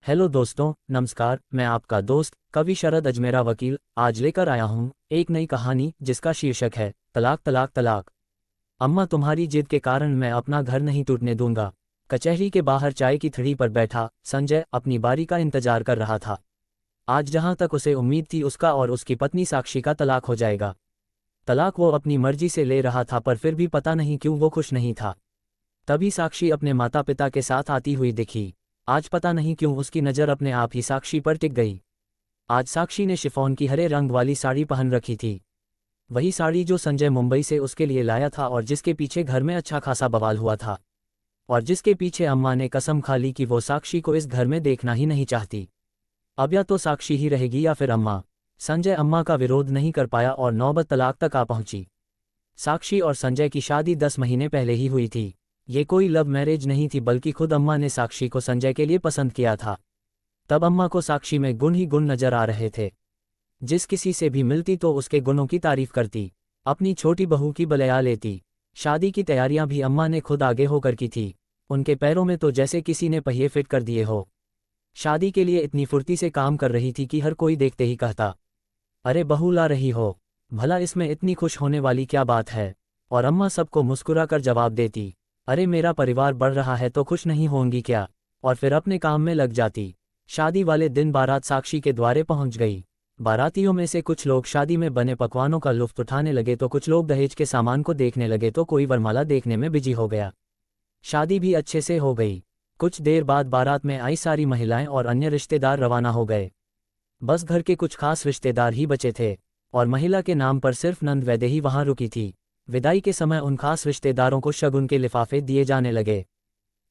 Hello दोस्तों, नमस्कार। मैं आपका दोस्त कवि शरद अजमेरा वकील आज लेकर आया हूँ एक नई कहानी जिसका शीर्षक है तलाक तलाक तलाक। अम्मा, तुम्हारी जिद के कारण मैं अपना घर नहीं टूटने दूंगा। कचहरी के बाहर चाय की थड़ी पर बैठा संजय अपनी बारी का इंतजार कर रहा था। आज जहां तक उसे उम्मीद थी उसका और उसकी पत्नी साक्षी का तलाक हो जाएगा। तलाक वो अपनी मर्जी से ले रहा था, पर फिर भी पता नहीं क्यों वो खुश नहीं था। तभी साक्षी अपने माता पिता के साथ आती हुई दिखी। आज पता नहीं क्यों उसकी नज़र अपने आप ही साक्षी पर टिक गई। आज साक्षी ने शिफॉन की हरे रंग वाली साड़ी पहन रखी थी, वही साड़ी जो संजय मुंबई से उसके लिए लाया था और जिसके पीछे घर में अच्छा खासा बवाल हुआ था, और जिसके पीछे अम्मा ने कसम खा ली कि वो साक्षी को इस घर में देखना ही नहीं चाहती। अब या तो साक्षी ही रहेगी या फिर अम्मा। संजय अम्मा का विरोध नहीं कर पाया और नौबत तलाक तक आ पहुंची। साक्षी और संजय की शादी 10 महीने पहले ही हुई थी। ये कोई लव मैरिज नहीं थी, बल्कि खुद अम्मा ने साक्षी को संजय के लिए पसंद किया था। तब अम्मा को साक्षी में गुण ही गुण नजर आ रहे थे। जिस किसी से भी मिलती तो उसके गुणों की तारीफ करती, अपनी छोटी बहू की बलया लेती। शादी की तैयारियां भी अम्मा ने खुद आगे होकर की थी। उनके पैरों में तो जैसे किसी ने पहिए फिट कर दिए हो। शादी के लिए इतनी फुर्ती से काम कर रही थी कि हर कोई देखते ही कहता, अरे बहू ला रही हो, भला इसमें इतनी खुश होने वाली क्या बात है। और अम्मा सबको मुस्कुरा कर जवाब देती, अरे मेरा परिवार बढ़ रहा है तो खुश नहीं होंगी क्या। और फिर अपने काम में लग जाती। शादी वाले दिन बारात साक्षी के द्वारे पहुंच गई। बारातियों में से कुछ लोग शादी में बने पकवानों का लुत्फ उठाने लगे तो कुछ लोग दहेज के सामान को देखने लगे तो कोई वरमाला देखने में बिजी हो गया। शादी भी अच्छे से हो गई। कुछ देर बाद बारात में आई सारी महिलाएं और अन्य रिश्तेदार रवाना हो गए। बस घर के कुछ खास रिश्तेदार ही बचे थे, और महिला के नाम पर सिर्फ नंद वैद्य ही वहां रुकी थी। विदाई के समय उन खास रिश्तेदारों को शगुन के लिफाफे दिए जाने लगे।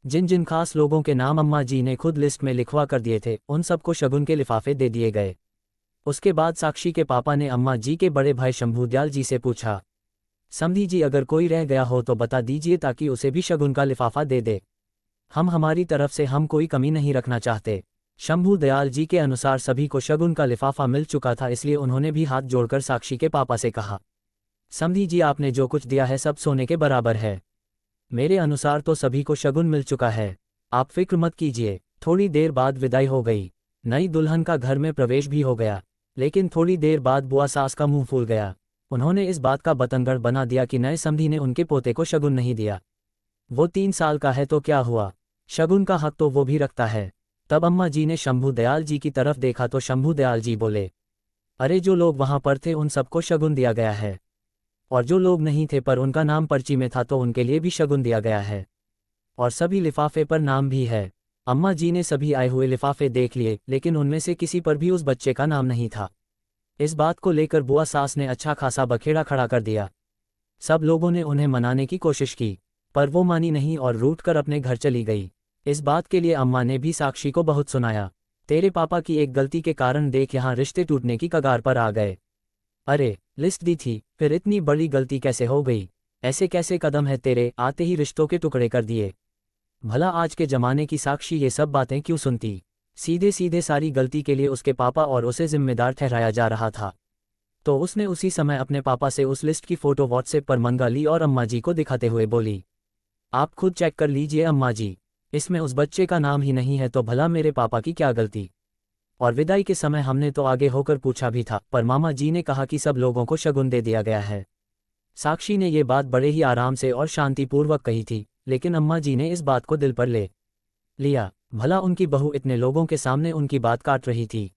जिन जिन खास लोगों के नाम अम्मा जी ने खुद लिस्ट में लिखवा कर दिए थे, उन सबको शगुन के लिफाफे दे दिए गए। उसके बाद साक्षी के पापा ने अम्मा जी के बड़े भाई शंभूदयाल जी से पूछा, समधी जी अगर कोई रह गया हो तो बता दीजिए ताकि उसे भी शगुन का लिफाफा दे दे। हम हमारी तरफ से हम कोई कमी नहीं रखना चाहते। शंभू दयाल जी के अनुसार सभी को शगुन का लिफाफा मिल चुका था, इसलिए उन्होंने भी हाथ जोड़कर साक्षी के पापा से कहा, समधी जी आपने जो कुछ दिया है सब सोने के बराबर है। मेरे अनुसार तो सभी को शगुन मिल चुका है, आप फिक्र मत कीजिए। थोड़ी देर बाद विदाई हो गई। नई दुल्हन का घर में प्रवेश भी हो गया। लेकिन थोड़ी देर बाद बुआ सास का मुंह फूल गया। उन्होंने इस बात का बतंगड़ बना दिया कि नए समधी ने उनके पोते को शगुन नहीं दिया। वो 3 साल का है तो क्या हुआ, शगुन का हक तो वो भी रखता है। तब अम्मा जी ने शंभू दयाल जी की तरफ देखा तो शंभू दयाल जी बोले, अरे जो लोग वहां पर थे उन सबको शगुन दिया गया है, और जो लोग नहीं थे पर उनका नाम पर्ची में था तो उनके लिए भी शगुन दिया गया है, और सभी लिफाफे पर नाम भी है। अम्मा जी ने सभी आए हुए लिफाफे देख लिए, लेकिन उनमें से किसी पर भी उस बच्चे का नाम नहीं था। इस बात को लेकर बुआ सास ने अच्छा खासा बखेड़ा खड़ा कर दिया। सब लोगों ने उन्हें मनाने की कोशिश की, पर वो मानी नहीं और रूठ कर अपने घर चली गई। इस बात के लिए अम्मा ने भी साक्षी को बहुत सुनाया, तेरे पापा की एक गलती के कारण देख यहाँ रिश्ते टूटने की कगार पर आ गए। अरे लिस्ट दी थी, फिर इतनी बड़ी गलती कैसे हो गई। ऐसे कैसे कदम है तेरे, आते ही रिश्तों के टुकड़े कर दिए। भला आज के जमाने की साक्षी ये सब बातें क्यों सुनती। सीधे सीधे सारी गलती के लिए उसके पापा और उसे जिम्मेदार ठहराया जा रहा था। तो उसने उसी समय अपने पापा से उस लिस्ट की फोटो व्हाट्सएप पर मंगा ली और अम्मा जी को दिखाते हुए बोली, आप खुद चेक कर लीजिए अम्मा जी, इसमें उस बच्चे का नाम ही नहीं है तो भला मेरे पापा की क्या गलती। और विदाई के समय हमने तो आगे होकर पूछा भी था, पर मामा जी ने कहा कि सब लोगों को शगुन दे दिया गया है। साक्षी ने ये बात बड़े ही आराम से और शांतिपूर्वक कही थी, लेकिन अम्मा जी ने इस बात को दिल पर ले लिया। भला उनकी बहू इतने लोगों के सामने उनकी बात काट रही थी।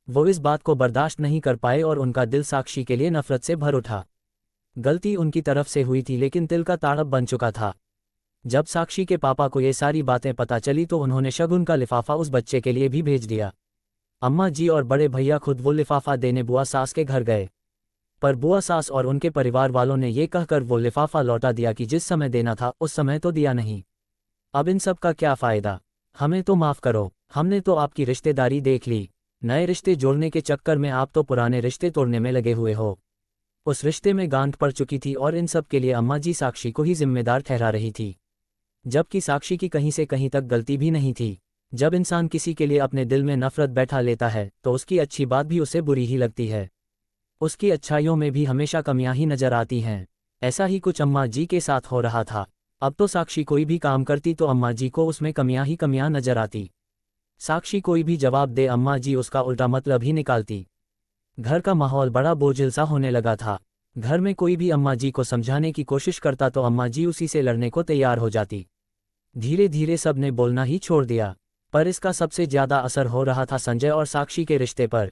वो इस बात को बर्दाश्त नहीं कर पाए और उनका दिल साक्षी के लिए नफरत से भर उठा। गलती उनकी तरफ से हुई थी, लेकिन तिल का ताड़प बन चुका था। जब साक्षी के पापा को ये सारी बातें पता चली तो उन्होंने शगुन का लिफाफा उस बच्चे के लिए भी भेज दिया। अम्मा जी और बड़े भैया खुद वो लिफाफा देने बुआ सास के घर गए, पर बुआ सास और उनके परिवार वालों ने ये कहकर वो लिफाफा लौटा दिया कि जिस समय देना था उस समय तो दिया नहीं। अब इन सब का क्या फ़ायदा, हमें तो माफ़ करो, हमने तो आपकी रिश्तेदारी देख ली। नए रिश्ते जोड़ने के चक्कर में आप तो पुराने रिश्ते तोड़ने में लगे हुए हो। उस रिश्ते में गांठ पड़ चुकी थी और इन सब के लिए अम्मा जी साक्षी को ही जिम्मेदार ठहरा रही थी, जबकि साक्षी की कहीं से कहीं तक गलती भी नहीं थी। जब इंसान किसी के लिए अपने दिल में नफरत बैठा लेता है तो उसकी अच्छी बात भी उसे बुरी ही लगती है। उसकी अच्छाइयों में भी हमेशा कमियां ही नजर आती हैं। ऐसा ही कुछ अम्मा जी के साथ हो रहा था। अब तो साक्षी कोई भी काम करती तो अम्मा जी को उसमें कमियां ही कमियां नजर आती। साक्षी कोई भी जवाब दे अम्मा जी उसका उल्टा मतलब ही निकालती। घर का माहौल बड़ा बोझिल सा होने लगा था। घर में कोई भी अम्मा जी को समझाने की कोशिश करता तो अम्मा जी उसी से लड़ने को तैयार हो जाती। धीरे धीरे सब ने बोलना ही छोड़ दिया, पर इसका सबसे ज्यादा असर हो रहा था संजय और साक्षी के रिश्ते पर।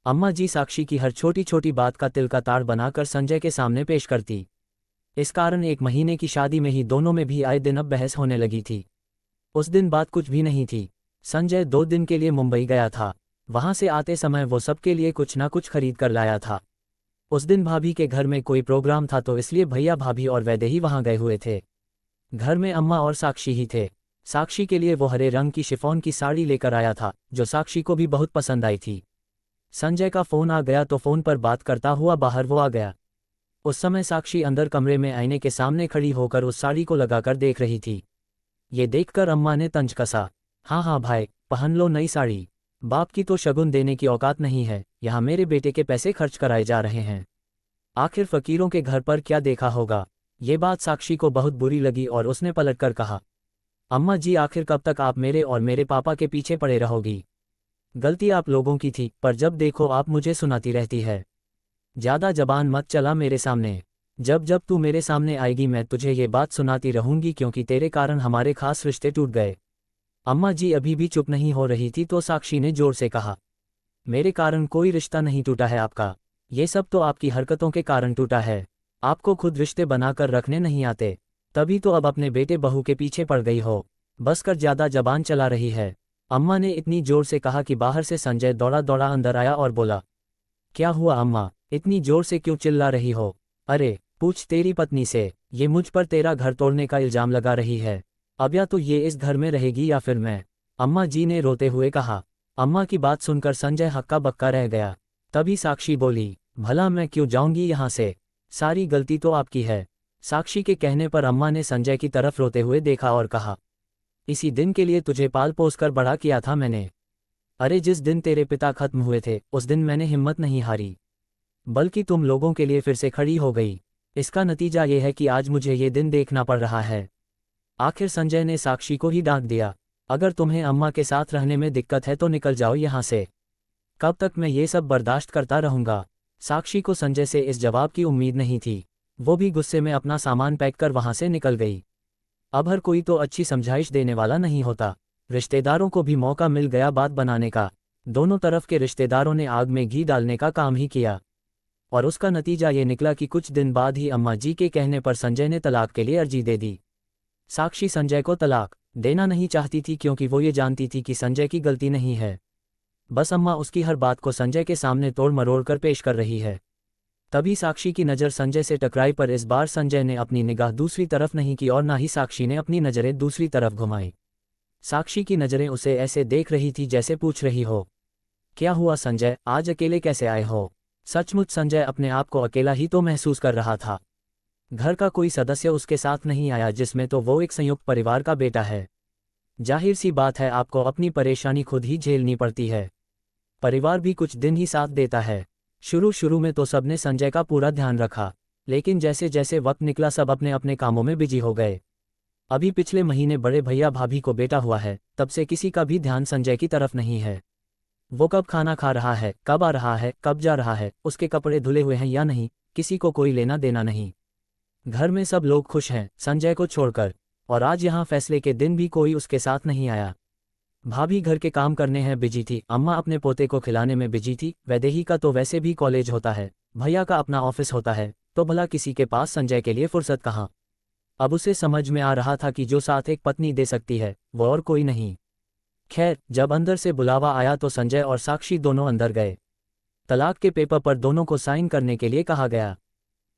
अम्मा जी साक्षी की हर छोटी छोटी बात का तिल का ताड़ बनाकर संजय के सामने पेश करती। इस कारण 1 महीने की शादी में ही दोनों में भी आए दिन अब बहस होने लगी थी। उस दिन बात कुछ भी नहीं थी। संजय 2 दिन के लिए मुंबई गया था। वहां से आते समय वो सबके लिए कुछ ना कुछ खरीद कर लाया था। उस दिन भाभी के घर में कोई प्रोग्राम था तो इसलिए भैया भाभी और वैदेही वहां गए हुए थे। घर में अम्मा और साक्षी ही थे। साक्षी के लिए वो हरे रंग की शिफॉन की साड़ी लेकर आया था, जो साक्षी को भी बहुत पसंद आई थी। संजय का फोन आ गया तो फोन पर बात करता हुआ बाहर वो आ गया। उस समय साक्षी अंदर कमरे में आईने के सामने खड़ी होकर उस साड़ी को लगाकर देख रही थी। ये देखकर अम्मा ने तंज कसा। हाँ हाँ भाई, पहन लो नई साड़ी। बाप की तो शगुन देने की औकात नहीं है, यहाँ मेरे बेटे के पैसे खर्च कराए जा रहे हैं। आखिर फकीरों के घर पर क्या देखा होगा। ये बात साक्षी को बहुत बुरी लगी और उसने पलटकर कहा, अम्मा जी आखिर कब तक आप मेरे और मेरे पापा के पीछे पड़े रहोगी। गलती आप लोगों की थी, पर जब देखो आप मुझे सुनाती रहती है। ज्यादा जबान मत चला मेरे सामने। जब जब तू मेरे सामने आएगी मैं तुझे ये बात सुनाती रहूंगी, क्योंकि तेरे कारण हमारे खास रिश्ते टूट गए। अम्मा जी अभी भी चुप नहीं हो रही थी तो साक्षी ने जोर से कहा, मेरे कारण कोई रिश्ता नहीं टूटा है आपका। ये सब तो आपकी हरकतों के कारण टूटा है। आपको खुद रिश्ते बनाकर रखने नहीं आते, तभी तो अब अपने बेटे बहू के पीछे पड़ गई हो। बस कर ज्यादा जबान चला रही है। अम्मा ने इतनी जोर से कहा कि बाहर से संजय दौड़ा दौड़ा अंदर आया और बोला, क्या हुआ अम्मा, इतनी जोर से क्यों चिल्ला रही हो। अरे पूछ तेरी पत्नी से, ये मुझ पर तेरा घर तोड़ने का इल्जाम लगा रही है। अब या तो ये इस घर में रहेगी या फिर मैं, अम्मा जी ने रोते हुए कहा। अम्मा की बात सुनकर संजय हक्का बक्का रह गया। तभी साक्षी बोली, भला मैं क्यों जाऊंगी यहाँ से, सारी गलती तो आपकी है। साक्षी के कहने पर अम्मा ने संजय की तरफ रोते हुए देखा और कहा, इसी दिन के लिए तुझे पाल पोस कर बड़ा किया था मैंने। अरे जिस दिन तेरे पिता खत्म हुए थे उस दिन मैंने हिम्मत नहीं हारी, बल्कि तुम लोगों के लिए फिर से खड़ी हो गई। इसका नतीजा ये है कि आज मुझे ये दिन देखना पड़ रहा है। आखिर संजय ने साक्षी को ही डांट दिया, अगर तुम्हें अम्मा के साथ रहने में दिक्कत है तो निकल जाओ यहाँ से। कब तक मैं ये सब बर्दाश्त करता रहूंगा। साक्षी को संजय से इस जवाब की उम्मीद नहीं थी। वो भी गुस्से में अपना सामान पैक कर वहां से निकल गई। अब हर कोई तो अच्छी समझाइश देने वाला नहीं होता। रिश्तेदारों को भी मौका मिल गया बात बनाने का। दोनों तरफ के रिश्तेदारों ने आग में घी डालने का काम ही किया, और उसका नतीजा ये निकला कि कुछ दिन बाद ही अम्मा जी के कहने पर संजय ने तलाक के लिए अर्जी दे दी। साक्षी संजय को तलाक देना नहीं चाहती थी, क्योंकि वो ये जानती थी कि संजय की गलती नहीं है। बस अम्मा उसकी हर बात को संजय के सामने तोड़ मरोड़ कर पेश कर रही है। तभी साक्षी की नज़र संजय से टकराई, पर इस बार संजय ने अपनी निगाह दूसरी तरफ नहीं की और ना ही साक्षी ने अपनी नज़रें दूसरी तरफ घुमाई। साक्षी की नज़रें उसे ऐसे देख रही थी जैसे पूछ रही हो, क्या हुआ संजय, आज अकेले कैसे आए हो। सचमुच संजय अपने आप को अकेला ही तो महसूस कर रहा था। घर का कोई सदस्य उसके साथ नहीं आया, जिसमें तो वो एक संयुक्त परिवार का बेटा है। जाहिर सी बात है आपको अपनी परेशानी खुद ही झेलनी पड़ती है। परिवार भी कुछ दिन ही साथ देता है। शुरू शुरू में तो सबने संजय का पूरा ध्यान रखा, लेकिन जैसे जैसे वक्त निकला सब अपने अपने कामों में बिजी हो गए। अभी पिछले महीने बड़े भैया भाभी को बेटा हुआ है, तब से किसी का भी ध्यान संजय की तरफ नहीं है। वो कब खाना खा रहा है, कब आ रहा है, कब जा रहा है, उसके कपड़े धुले हुए हैं या नहीं, किसी को कोई लेना देना नहीं। घर में सब लोग खुश हैं संजय को छोड़कर, और आज यहाँ फैसले के दिन भी कोई उसके साथ नहीं आया। भाभी घर के काम करने हैं बिजी थी, अम्मा अपने पोते को खिलाने में बिजी थी, वैदेही का तो वैसे भी कॉलेज होता है, भैया का अपना ऑफिस होता है, तो भला किसी के पास संजय के लिए फुर्सत कहाँ। अब उसे समझ में आ रहा था कि जो साथ एक पत्नी दे सकती है वो और कोई नहीं। खैर, जब अंदर से बुलावा आया तो संजय और साक्षी दोनों अंदर गए। तलाक के पेपर पर दोनों को साइन करने के लिए कहा गया,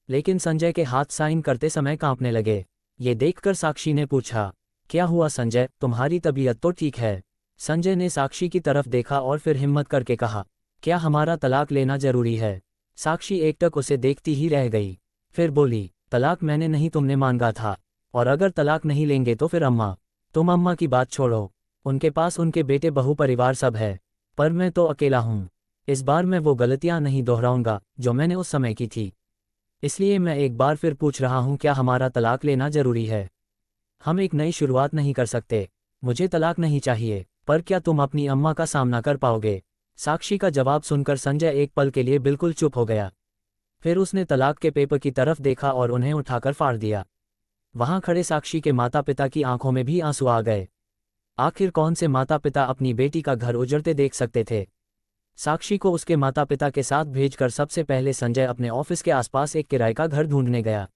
लेकिन संजय के हाथ साइन करते समय कांपने लगे। ये देखकर साक्षी ने पूछा, क्या हुआ संजय, तुम्हारी तबीयत तो ठीक है। संजय ने साक्षी की तरफ देखा और फिर हिम्मत करके कहा, क्या हमारा तलाक लेना जरूरी है। साक्षी एकटक उसे देखती ही रह गई, फिर बोली, तलाक मैंने नहीं तुमने मांगा था, और अगर तलाक नहीं लेंगे तो फिर अम्मा। तुम अम्मा की बात छोड़ो, उनके पास उनके बेटे बहू परिवार सब है, पर मैं तो अकेला हूँ। इस बार मैं वो गलतियाँ नहीं दोहराऊंगा जो मैंने उस समय की थी। इसलिए मैं एक बार फिर पूछ रहा हूँ, क्या हमारा तलाक लेना जरूरी है। हम एक नई शुरुआत नहीं कर सकते। मुझे तलाक नहीं चाहिए, पर क्या तुम अपनी अम्मा का सामना कर पाओगे? साक्षी का जवाब सुनकर संजय एक पल के लिए बिल्कुल चुप हो गया। फिर उसने तलाक के पेपर की तरफ देखा और उन्हें उठाकर फाड़ दिया। वहां खड़े साक्षी के माता पिता की आंखों में भी आंसू आ गए। आखिर कौन से माता पिता अपनी बेटी का घर उजड़ते देख सकते थे? साक्षी को उसके माता पिता के साथ भेजकर सबसे पहले संजय अपने ऑफिस के आसपास एक किराए का घर ढूंढने गया।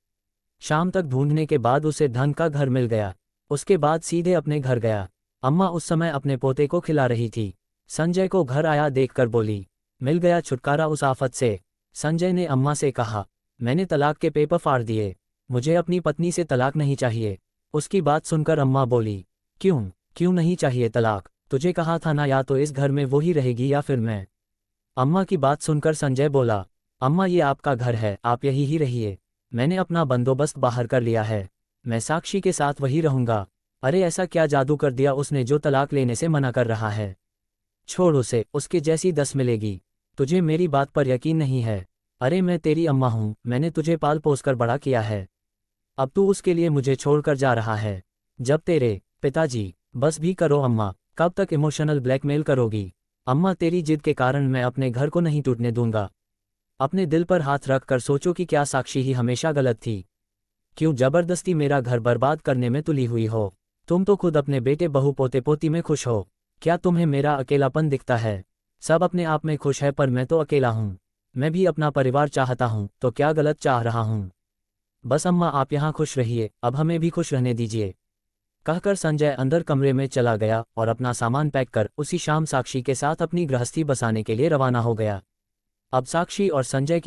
शाम तक ढूंढने के बाद उसे धन का घर मिल गया। उसके बाद सीधे अपने घर गया। अम्मा उस समय अपने पोते को खिला रही थी। संजय को घर आया देखकर बोली, मिल गया छुटकारा उस आफत से। संजय ने अम्मा से कहा, मैंने तलाक के पेपर फाड़ दिए, मुझे अपनी पत्नी से तलाक नहीं चाहिए। उसकी बात सुनकर अम्मा बोली, क्यों नहीं चाहिए तलाक? तुझे कहा था ना, या तो इस घर में वो ही रहेगी या फिर मैं। अम्मा की बात सुनकर संजय बोला, अम्मा ये आपका घर है, आप यही ही रहिए। मैंने अपना बंदोबस्त बाहर कर लिया है, मैं साक्षी के साथ वही रहूंगा। अरे ऐसा क्या जादू कर दिया उसने जो तलाक लेने से मना कर रहा है? छोड़ उसे, उसके जैसी 10 मिलेगी। तुझे मेरी बात पर यकीन नहीं है? अरे मैं तेरी अम्मा हूँ, मैंने तुझे पाल पोस कर बड़ा किया है। अब तू उसके लिए मुझे छोड़कर जा रहा है? जब तेरे पिताजी। बस भी करो अम्मा, कब तक इमोशनल ब्लैकमेल करोगी? अम्मा तेरी जिद के कारण मैं अपने घर को नहीं टूटने दूंगा। अपने दिल पर हाथ रख कर सोचो कि क्या साक्षी ही हमेशा गलत थी? क्यों जबरदस्ती मेरा घर बर्बाद करने में तुली हुई हो? तुम तो खुद अपने बेटे बहू पोते पोती में खुश हो। क्या तुम्हें मेरा अकेलापन दिखता है? सब अपने आप में खुश है पर मैं तो अकेला हूँ। मैं भी अपना परिवार चाहता हूँ, तो क्या गलत चाह रहा हूँ? बस अम्मा आप यहाँ खुश रहिए, अब हमें भी खुश रहने दीजिए। कहकर संजय अंदर कमरे में चला गया और अपना सामान पैक कर उसी शाम साक्षी के साथ अपनी गृहस्थी बसाने के लिए रवाना हो गया। अब साक्षी और संजय की